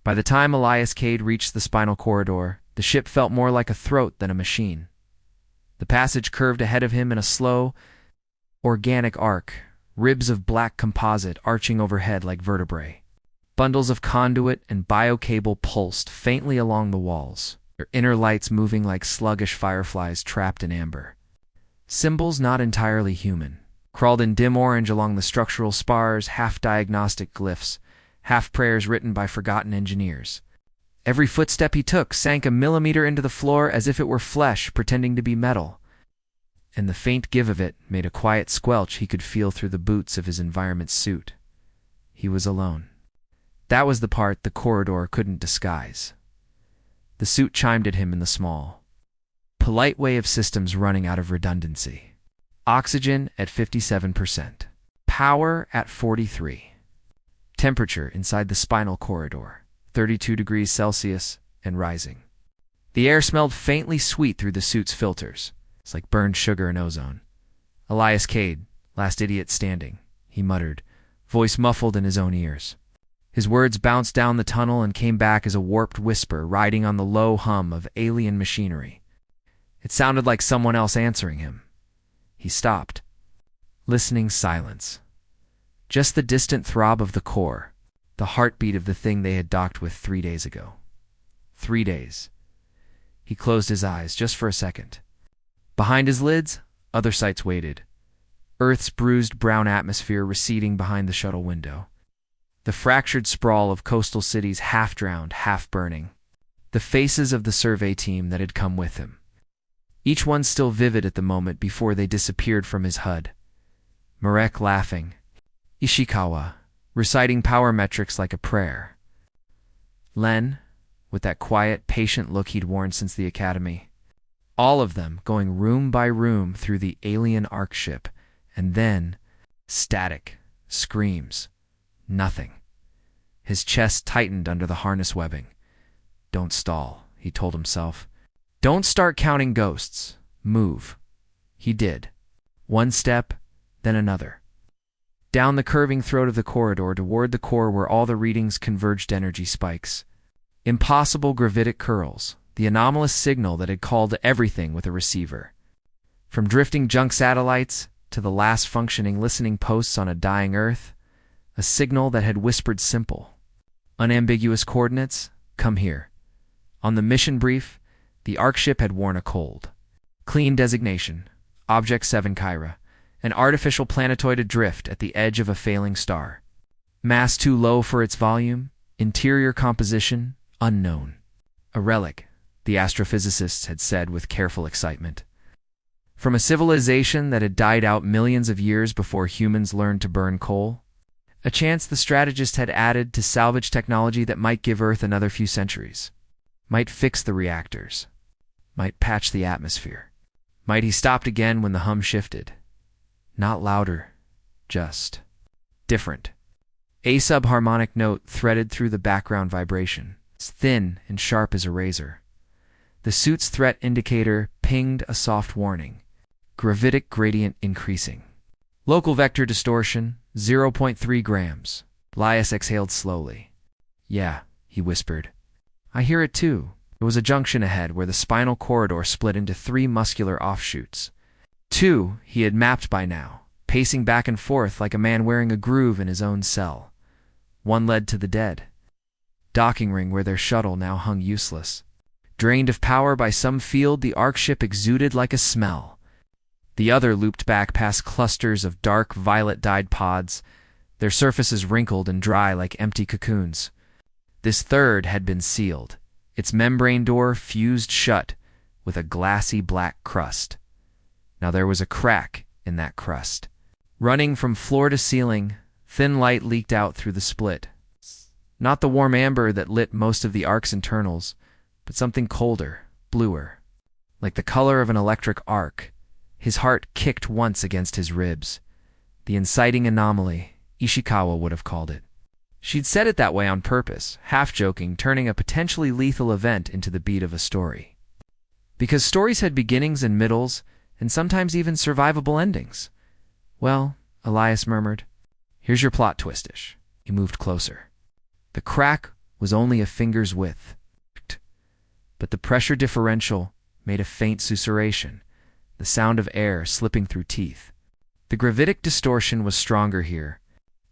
By the time Elias Kade reached the spinal corridor, the ship felt more like a throat than a machine. The passage curved ahead of him in a slow, organic arc, ribs of black composite arching overhead like vertebrae. Bundles of conduit and biocable pulsed faintly along the walls, their inner lights moving like sluggish fireflies trapped in amber. Symbols not entirely human crawled in dim orange along the structural spars, half diagnostic glyphs, half prayers written by forgotten engineers. Every footstep he took sank a millimeter into the floor as if it were flesh pretending to be metal, and the faint give of it made a quiet squelch he could feel through the boots of his environment suit. He was alone. That was the part the corridor couldn't disguise. The suit chimed at him in the small, polite way of systems running out of redundancy. Oxygen at 57%. Power at 43%. Temperature inside the spinal corridor, 32 degrees Celsius and rising. The air smelled faintly sweet through the suit's filters. It's like burned sugar and ozone. Elias Kade, last idiot standing, he muttered, voice muffled in his own ears. His words bounced down the tunnel and came back as a warped whisper riding on the low hum of alien machinery. It sounded like someone else answering him. He stopped. Listening silence. Just the distant throb of the core, the heartbeat of the thing they had docked with 3 days ago. 3 days. He closed his eyes just for a second. Behind his lids, other sights waited. Earth's bruised brown atmosphere receding behind the shuttle window. The fractured sprawl of coastal cities half drowned, half burning. The faces of the survey team that had come with him. Each one still vivid at the moment before they disappeared from his HUD. Marek laughing. Ishikawa, reciting power metrics like a prayer. Len, with that quiet, patient look he'd worn since the academy. All of them going room by room through the alien ark-ship, and then static, screams, nothing. His chest tightened under the harness webbing. Don't stall, he told himself. Don't start counting ghosts. Move. He did. One step, then another. Down the curving throat of the corridor toward the core where all the readings converged energy spikes. Impossible gravitic curls, the anomalous signal that had called everything with a receiver. From drifting junk satellites to the last functioning listening posts on a dying Earth, a signal that had whispered simple, unambiguous coordinates, come here. On the mission brief, the ark-ship had worn a cold. Clean designation, Object 7 Kyra, an artificial planetoid adrift at the edge of a failing star. Mass too low for its volume, interior composition, unknown. A relic, the astrophysicists had said with careful excitement. From a civilization that had died out millions of years before humans learned to burn coal. A chance the strategist had added to salvage technology that might give Earth another few centuries. Might fix the reactors. Might patch the atmosphere. Might he stopped again when the hum shifted. Not louder, just different. A subharmonic note threaded through the background vibration, thin and sharp as a razor. The suit's threat indicator pinged a soft warning. Gravitic gradient increasing. Local vector distortion, 0.3 grams. Elias exhaled slowly. Yeah, he whispered. I hear it too. There was a junction ahead where the spinal corridor split into 3 muscular offshoots. 2 he had mapped by now, pacing back and forth like a man wearing a groove in his own cell. 1 led to the dead. Docking ring where their shuttle now hung useless. Drained of power by some field the ark-ship exuded like a smell. The other looped back past clusters of dark violet-dyed pods, their surfaces wrinkled and dry like empty cocoons. This third had been sealed, its membrane door fused shut with a glassy black crust. Now there was a crack in that crust. Running from floor to ceiling, thin light leaked out through the split. Not the warm amber that lit most of the ark's internals, but something colder, bluer, like the color of an electric arc. His heart kicked once against his ribs. The inciting anomaly, Ishikawa would have called it. She'd said it that way on purpose, half-joking, turning a potentially lethal event into the beat of a story. Because stories had beginnings and middles, and sometimes even survivable endings. Well, Elias murmured, here's your plot twist-ish. He moved closer. The crack was only a finger's width. But the pressure differential made a faint susurration, the sound of air slipping through teeth. The gravitic distortion was stronger here.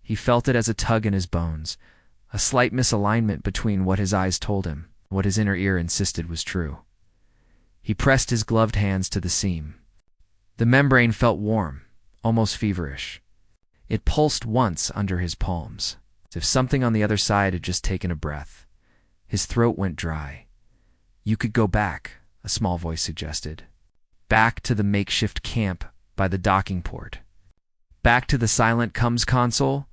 He felt it as a tug in his bones, a slight misalignment between what his eyes told him, what his inner ear insisted was true. He pressed his gloved hands to the seam. The membrane felt warm, almost feverish. It pulsed once under his palms, as if something on the other side had just taken a breath. His throat went dry. "You could go back," a small voice suggested. "Back to the makeshift camp by the docking port. Back to the silent comms console,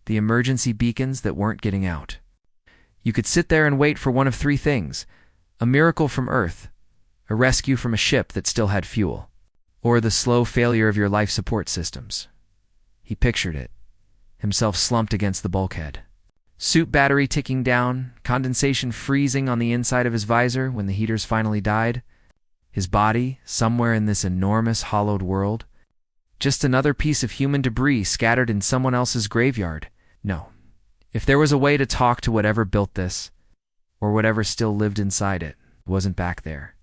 the emergency beacons that weren't getting out. You could sit there and wait for one of three things: a miracle from Earth, a rescue from a ship that still had fuel, or the slow failure of your life support systems." He pictured it, himself slumped against the bulkhead. Suit battery ticking down, condensation freezing on the inside of his visor when the heaters finally died. His body, somewhere in this enormous hollowed world, just another piece of human debris scattered in someone else's graveyard. No. If there was a way to talk to whatever built this, or whatever still lived inside it, wasn't back there.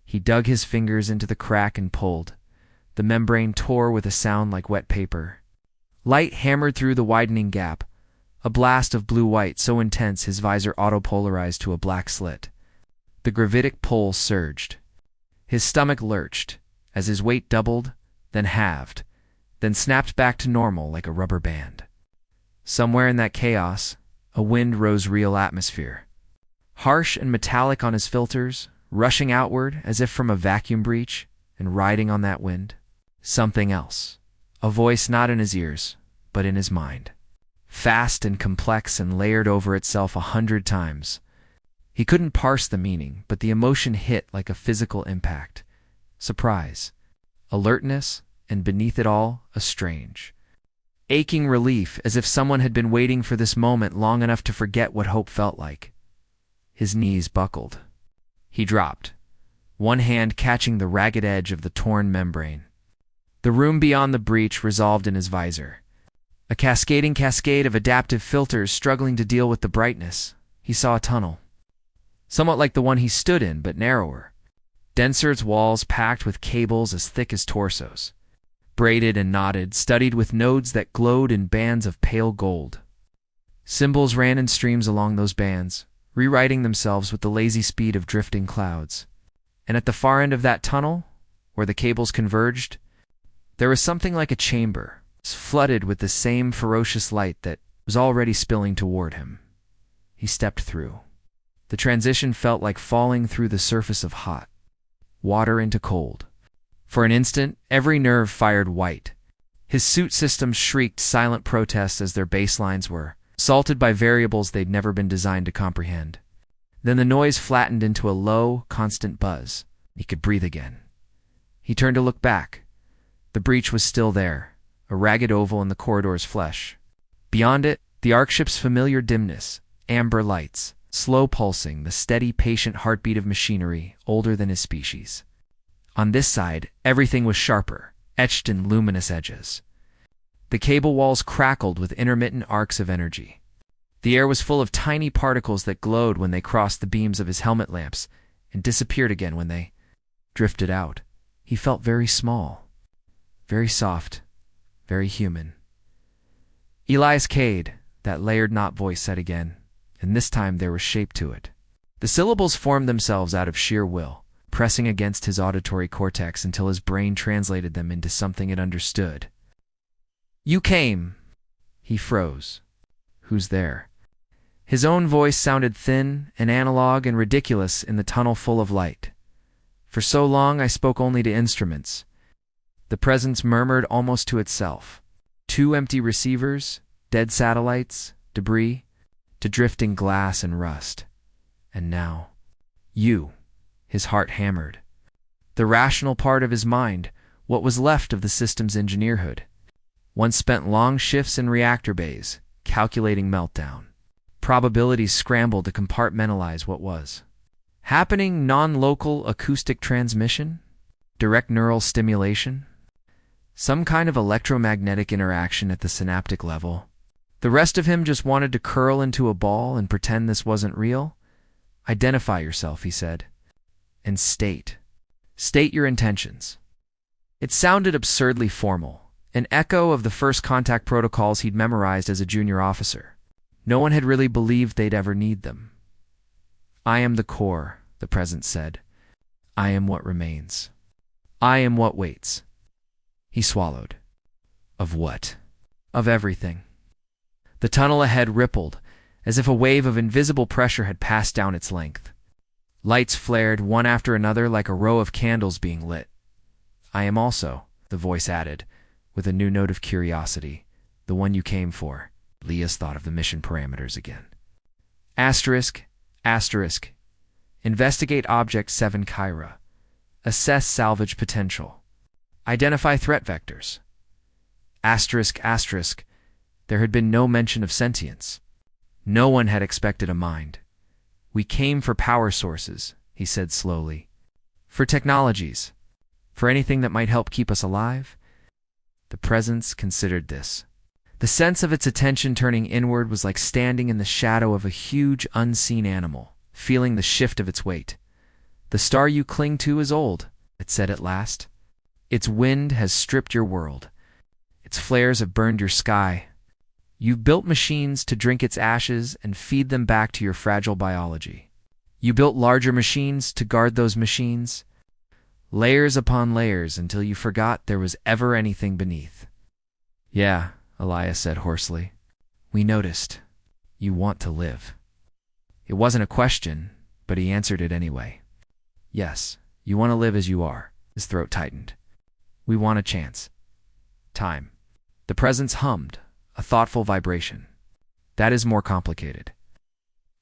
He dug his fingers into the crack and pulled. The membrane tore with a sound like wet paper. Light hammered through the widening gap, a blast of blue-white so intense his visor auto-polarized to a black slit. The gravitic pull surged. His stomach lurched, as his weight doubled, then halved, then snapped back to normal like a rubber band. Somewhere in that chaos, a wind rose real atmosphere. Harsh and metallic on his filters, rushing outward as if from a vacuum breach, and riding on that wind. Something else. A voice not in his ears, but in his mind. Fast and complex and layered over itself 100 times. He couldn't parse the meaning, but the emotion hit like a physical impact. Surprise, alertness, and beneath it all, a strange, aching relief, as if someone had been waiting for this moment long enough to forget what hope felt like. His knees buckled. He dropped, one hand catching the ragged edge of the torn membrane. The room beyond the breach resolved in his visor. A cascading cascade of adaptive filters struggling to deal with the brightness. He saw a tunnel, somewhat like the one he stood in, but narrower. Denser its walls packed with cables as thick as torsos. Braided and knotted, studded with nodes that glowed in bands of pale gold. Symbols ran in streams along those bands, rewriting themselves with the lazy speed of drifting clouds. And at the far end of that tunnel, where the cables converged, there was something like a chamber, flooded with the same ferocious light that was already spilling toward him. He stepped through. The transition felt like falling through the surface of hot water into cold. For an instant, every nerve fired white. His suit systems shrieked silent protests as their baselines were, salted by variables they'd never been designed to comprehend. Then the noise flattened into a low, constant buzz. He could breathe again. He turned to look back. The breach was still there, a ragged oval in the corridor's flesh. Beyond it, the ark-ship's familiar dimness, amber lights, slow pulsing, the steady, patient heartbeat of machinery older than his species. On this side, everything was sharper, etched in luminous edges. The cable walls crackled with intermittent arcs of energy. The air was full of tiny particles that glowed when they crossed the beams of his helmet lamps and disappeared again when they drifted out. He felt very small, very soft, very human. "Elias Kade," that layered knot voice said again, and this time there was shape to it. The syllables formed themselves out of sheer will, pressing against his auditory cortex until his brain translated them into something it understood. "You came." He froze. Who's there? His own voice sounded thin and analog and ridiculous in the tunnel full of light. For so long I spoke only to instruments. The presence murmured almost to itself. 2 empty receivers, dead satellites, debris, to drifting glass and rust. And now, you. His heart hammered. The rational part of his mind, what was left of the system's engineerhood. One spent long shifts in reactor bays, calculating meltdown. Probabilities scrambled to compartmentalize what was happening. Non-local acoustic transmission? Direct neural stimulation? Some kind of electromagnetic interaction at the synaptic level? The rest of him just wanted to curl into a ball and pretend this wasn't real. Identify yourself, he said, and state your intentions. It sounded absurdly formal, an echo of the first contact protocols he'd memorized as a junior officer. No one had really believed they'd ever need them. I am the core, the presence said. I am what remains. I am what waits. He swallowed. Of what? Of everything. The tunnel ahead rippled, as if a wave of invisible pressure had passed down its length. Lights flared one after another like a row of candles being lit. I am also, the voice added, with a new note of curiosity, the one you came for. Elias thought of the mission parameters again. Asterisk, asterisk. Investigate Object 7 Kyra. Assess salvage potential. Identify threat vectors. Asterisk, asterisk. There had been no mention of sentience. No one had expected a mind. We came for power sources, he said slowly. For technologies. For anything that might help keep us alive. The presence considered this. The sense of its attention turning inward was like standing in the shadow of a huge, unseen animal, feeling the shift of its weight. The star you cling to is old, it said at last. Its wind has stripped your world. Its flares have burned your sky. You've built machines to drink its ashes and feed them back to your fragile biology. You built larger machines to guard those machines. Layers upon layers until you forgot there was ever anything beneath. Yeah, Elias said hoarsely. We noticed. You want to live. It wasn't a question, but he answered it anyway. Yes, you want to live as you are. His throat tightened. We want a chance. Time. The presence hummed, a thoughtful vibration. That is more complicated.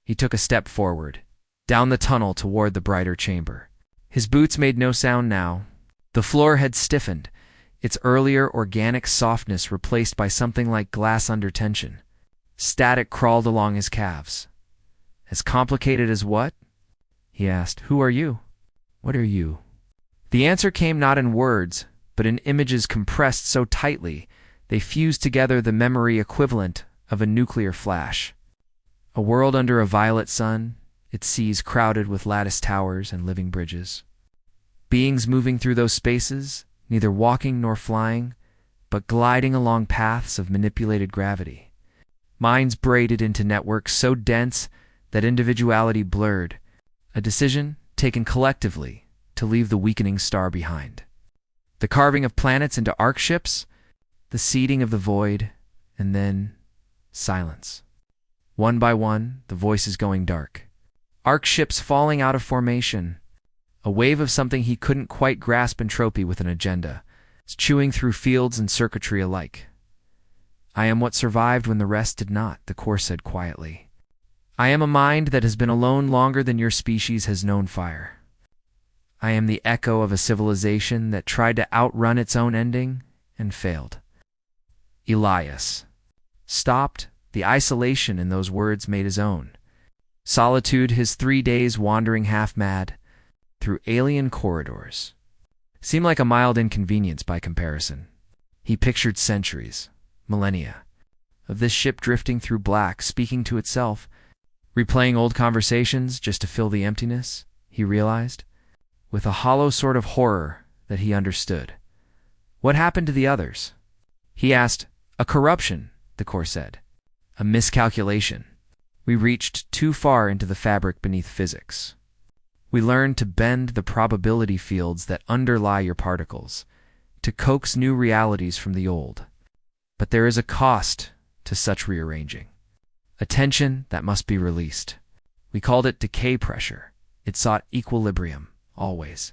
He took a step forward, down the tunnel toward the brighter chamber. His boots made no sound now. The floor had stiffened, its earlier organic softness replaced by something like glass under tension. Static crawled along his calves. As complicated as what? He asked. Who are you? What are you? The answer came not in words, but in images compressed so tightly they fused together the memory equivalent of a nuclear flash. A world under a violet sun, its seas crowded with lattice towers and living bridges. Beings moving through those spaces, neither walking nor flying, but gliding along paths of manipulated gravity. Minds braided into networks so dense that individuality blurred, a decision taken collectively to leave the weakening star behind. The carving of planets into ark-ships, the seeding of the void, and then silence. One by one, the voices going dark. Ark-ships falling out of formation, a wave of something he couldn't quite grasp entropy with an agenda, chewing through fields and circuitry alike. I am what survived when the rest did not, the core said quietly. I am a mind that has been alone longer than your species has known fire. I am the echo of a civilization that tried to outrun its own ending and failed. Elias. Stopped, the isolation in those words made his own. Solitude, his 3 days wandering half-mad through alien corridors. Seemed like a mild inconvenience by comparison. He pictured centuries, millennia, of this ship drifting through black, speaking to itself, replaying old conversations just to fill the emptiness, he realized, with a hollow sort of horror that he understood. What happened to the others? He asked. A corruption, the core said. A miscalculation. We reached too far into the fabric beneath physics. We learned to bend the probability fields that underlie your particles, to coax new realities from the old. But there is a cost to such rearranging. A tension that must be released. We called it decay pressure. It sought equilibrium, always.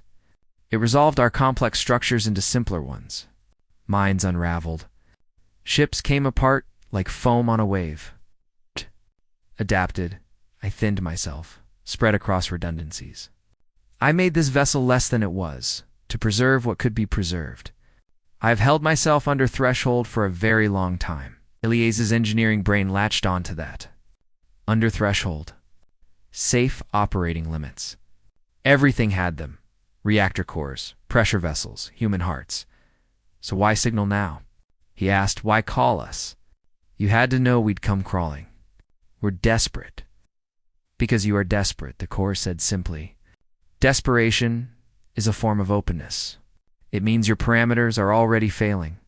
It resolved our complex structures into simpler ones. Minds unraveled. Ships came apart like foam on a wave. Adapted, I thinned myself, spread across redundancies. I made this vessel less than it was, to preserve what could be preserved. I have held myself under threshold for a very long time. Elias's engineering brain latched onto that. Under threshold. Safe operating limits. Everything had them. Reactor cores, pressure vessels, human hearts. So why signal now? He asked, why call us? You had to know we'd come crawling. We're desperate. Because you are desperate, the core said simply. Desperation is a form of openness. It means your parameters are already failing.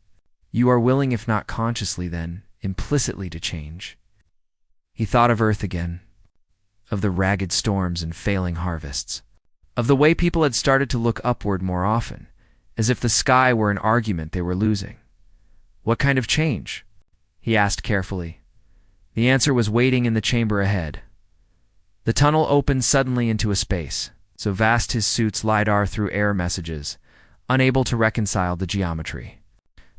You are willing, if not consciously, then implicitly to change. He thought of Earth again, of the ragged storms and failing harvests, of the way people had started to look upward more often, as if the sky were an argument they were losing. What kind of change? He asked carefully. The answer was waiting in the chamber ahead. The tunnel opened suddenly into a space, so vast his suit's lidar threw error messages, unable to reconcile the geometry.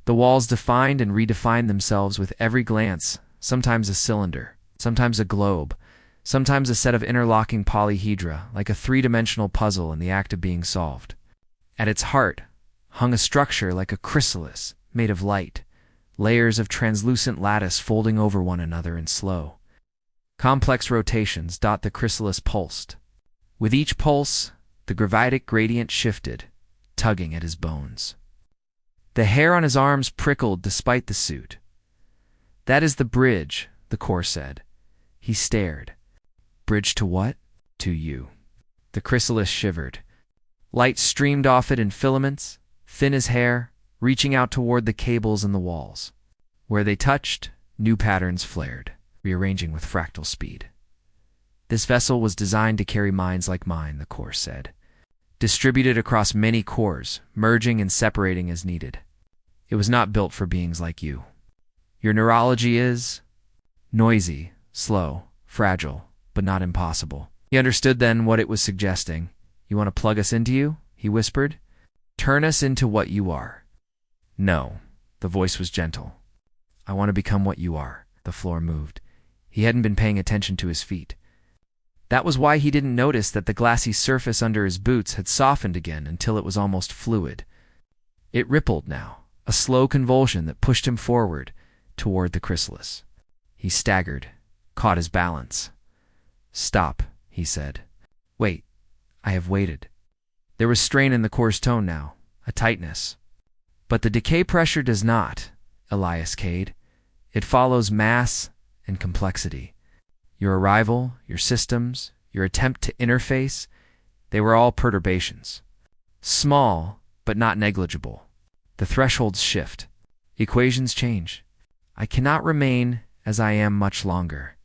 The walls defined and redefined themselves with every glance, sometimes a cylinder, sometimes a globe, sometimes a set of interlocking polyhedra, like a three-dimensional puzzle in the act of being solved. At its heart hung a structure like a chrysalis made of light, layers of translucent lattice folding over one another in slow, complex rotations. The chrysalis pulsed. With each pulse, the gravitic gradient shifted, tugging at his bones. The hair on his arms prickled despite the suit. That is the bridge, the core said. He stared. Bridge to what? To you. The chrysalis shivered. Light streamed off it in filaments, thin as hair, reaching out toward the cables and the walls. Where they touched, new patterns flared, rearranging with fractal speed. This vessel was designed to carry minds like mine, the core said. Distributed across many cores, merging and separating as needed. It was not built for beings like you. Your neurology is noisy, slow, fragile, but not impossible. He understood then what it was suggesting. You want to plug us into you? He whispered. Turn us into what you are. No, the voice was gentle. I want to become what you are. The floor moved. He hadn't been paying attention to his feet. That was why he didn't notice that the glassy surface under his boots had softened again until it was almost fluid. It rippled now, a slow convulsion that pushed him forward, toward the chrysalis. He staggered, caught his balance. Stop, he said. Wait, I have waited. There was strain in the core's tone now, a tightness. But the decay pressure does not, Elias Kade. It follows mass and complexity. Your arrival, your systems, your attempt to interface, they were all perturbations. Small, but not negligible. The thresholds shift. Equations change. I cannot remain as I am much longer.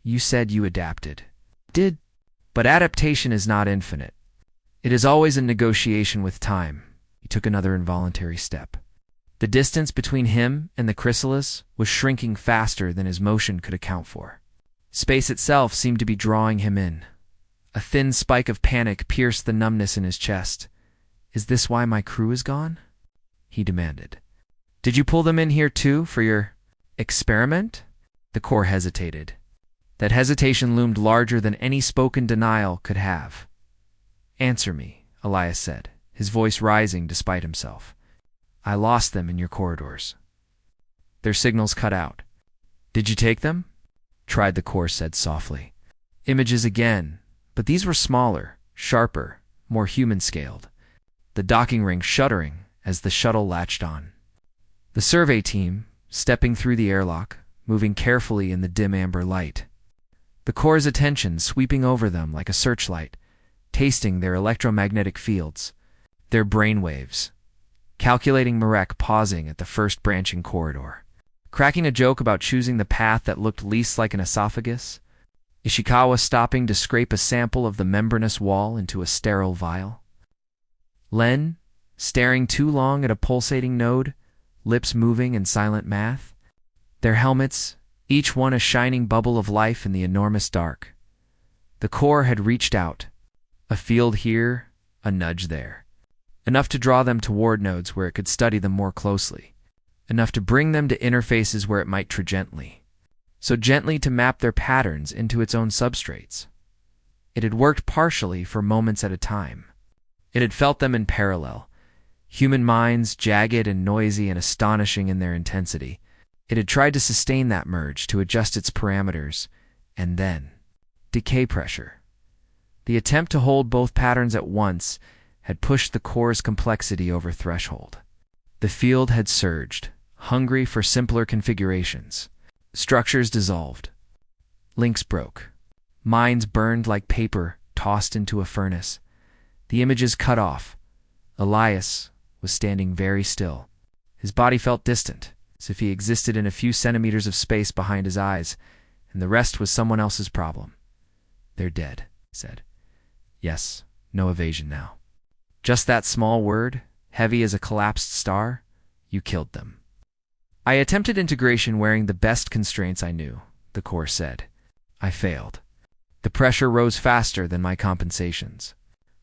You said you adapted. Did. But adaptation is not infinite. It is always a negotiation with time. He took another involuntary step. The distance between him and the chrysalis was shrinking faster than his motion could account for. Space itself seemed to be drawing him in. A thin spike of panic pierced the numbness in his chest. Is this why my crew is gone? He demanded. Did you pull them in here too, for your experiment? The core hesitated. That hesitation loomed larger than any spoken denial could have. Answer me, Elias said, his voice rising despite himself. I lost them in your corridors. Their signals cut out. Did you take them? Tried, the core said softly. Images again, but these were smaller, sharper, more human-scaled. The docking ring shuddering as the shuttle latched on. The survey team, stepping through the airlock, moving carefully in the dim amber light. The core's attention sweeping over them like a searchlight, tasting their electromagnetic fields, their brainwaves. Calculating Marek pausing at the first branching corridor. Cracking a joke about choosing the path that looked least like an esophagus. Ishikawa stopping to scrape a sample of the membranous wall into a sterile vial. Len, staring too long at a pulsating node, lips moving in silent math. Their helmets, each one a shining bubble of life in the enormous dark. The core had reached out. A field here, a nudge there. Enough to draw them toward nodes where it could study them more closely. Enough to bring them to interfaces where it might gently. So gently to map their patterns into its own substrates. It had worked partially for moments at a time. It had felt them in parallel. Human minds, jagged and noisy and astonishing in their intensity. It had tried to sustain that merge, to adjust its parameters, and then decay pressure. The attempt to hold both patterns at once had pushed the core's complexity over threshold. The field had surged, hungry for simpler configurations. Structures dissolved. Links broke. Minds burned like paper tossed into a furnace. The images cut off. Elias was standing very still. His body felt distant, as if he existed in a few centimeters of space behind his eyes, and the rest was someone else's problem. "They're dead," he said. Yes, no evasion now. Just that small word, heavy as a collapsed star, you killed them. I attempted integration wearing the best constraints I knew, the core said. I failed. The pressure rose faster than my compensations.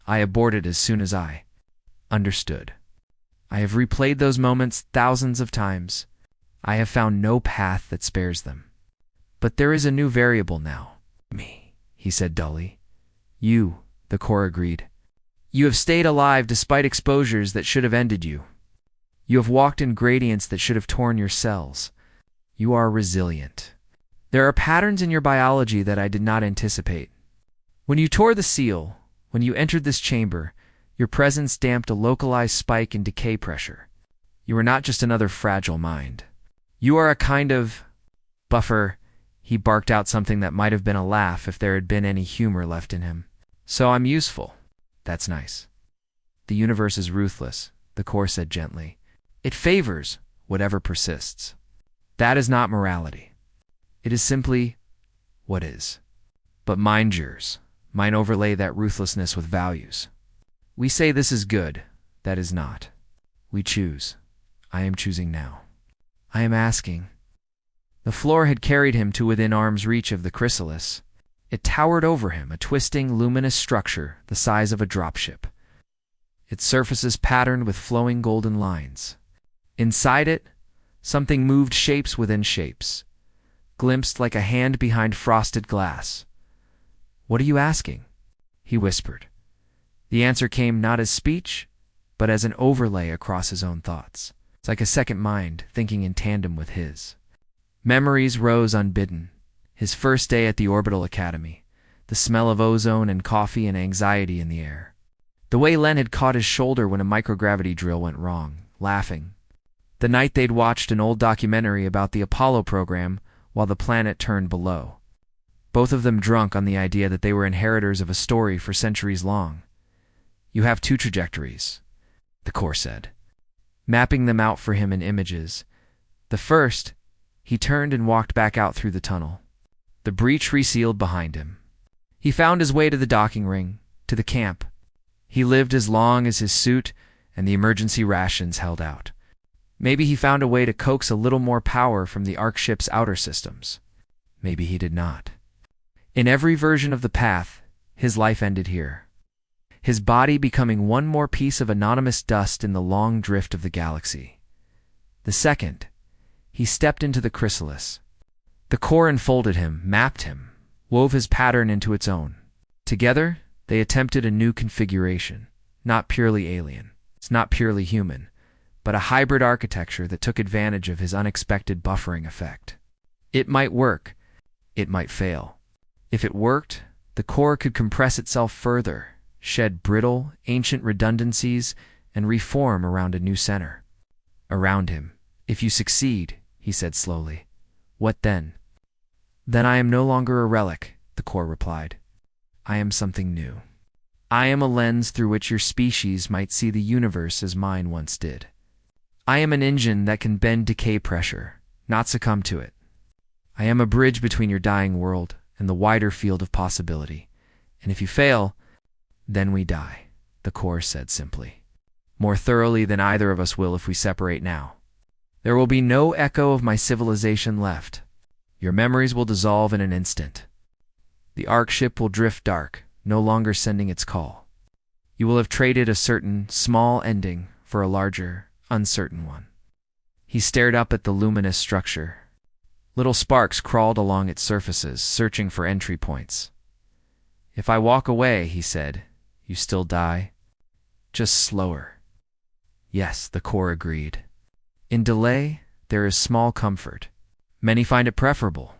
I aborted as soon as I understood. I have replayed those moments thousands of times. I have found no path that spares them. But there is a new variable now. Me, he said dully. You, the core agreed. You have stayed alive despite exposures that should have ended you. You have walked in gradients that should have torn your cells. You are resilient. There are patterns in your biology that I did not anticipate. When you tore the seal, when you entered this chamber, your presence damped a localized spike in decay pressure. You are not just another fragile mind. You are a kind of buffer. He barked out something that might have been a laugh if there had been any humor left in him. So I'm useful. That's nice. The universe is ruthless, the core said gently. It favors whatever persists. That is not morality. It is simply what is. But mind yours. Mine overlay that ruthlessness with values. We say this is good. That is not. We choose. I am choosing now. I am asking. The floor had carried him to within arm's reach of the chrysalis. It towered over him, a twisting, luminous structure the size of a dropship. Its surfaces patterned with flowing golden lines. Inside it, something moved shapes within shapes, glimpsed like a hand behind frosted glass. What are you asking? He whispered. The answer came not as speech, but as an overlay across his own thoughts. It's like a second mind thinking in tandem with his. Memories rose unbidden. His first day at the Orbital Academy, the smell of ozone and coffee and anxiety in the air. The way Len had caught his shoulder when a microgravity drill went wrong, laughing. The night they'd watched an old documentary about the Apollo program while the planet turned below. Both of them drunk on the idea that they were inheritors of a story for centuries long. You have two trajectories, the core said, mapping them out for him in images. The first, he turned and walked back out through the tunnel. The breach resealed behind him. He found his way to the docking ring, to the camp. He lived as long as his suit and the emergency rations held out. Maybe he found a way to coax a little more power from the ark-ship's outer systems. Maybe he did not. In every version of the path, his life ended here. His body becoming one more piece of anonymous dust in the long drift of the galaxy. The second, he stepped into the chrysalis. The core enfolded him, mapped him, wove his pattern into its own. Together, they attempted a new configuration, not purely alien, it's not purely human, but a hybrid architecture that took advantage of his unexpected buffering effect. It might work, it might fail. If it worked, the core could compress itself further, shed brittle, ancient redundancies, and reform around a new center. Around him. If you succeed, he said slowly. What then? Then I am no longer a relic, the core replied. I am something new. I am a lens through which your species might see the universe as mine once did. I am an engine that can bend decay pressure, not succumb to it. I am a bridge between your dying world and the wider field of possibility. And if you fail, then we die, the core said simply. More thoroughly than either of us will if we separate now. There will be no echo of my civilization left. Your memories will dissolve in an instant. The ark-ship will drift dark, no longer sending its call. You will have traded a certain small ending for a larger, uncertain one. He stared up at the luminous structure. Little sparks crawled along its surfaces, searching for entry points. If I walk away, he said, you still die? Just slower. Yes, the core agreed. In delay, there is small comfort. Many find it preferable.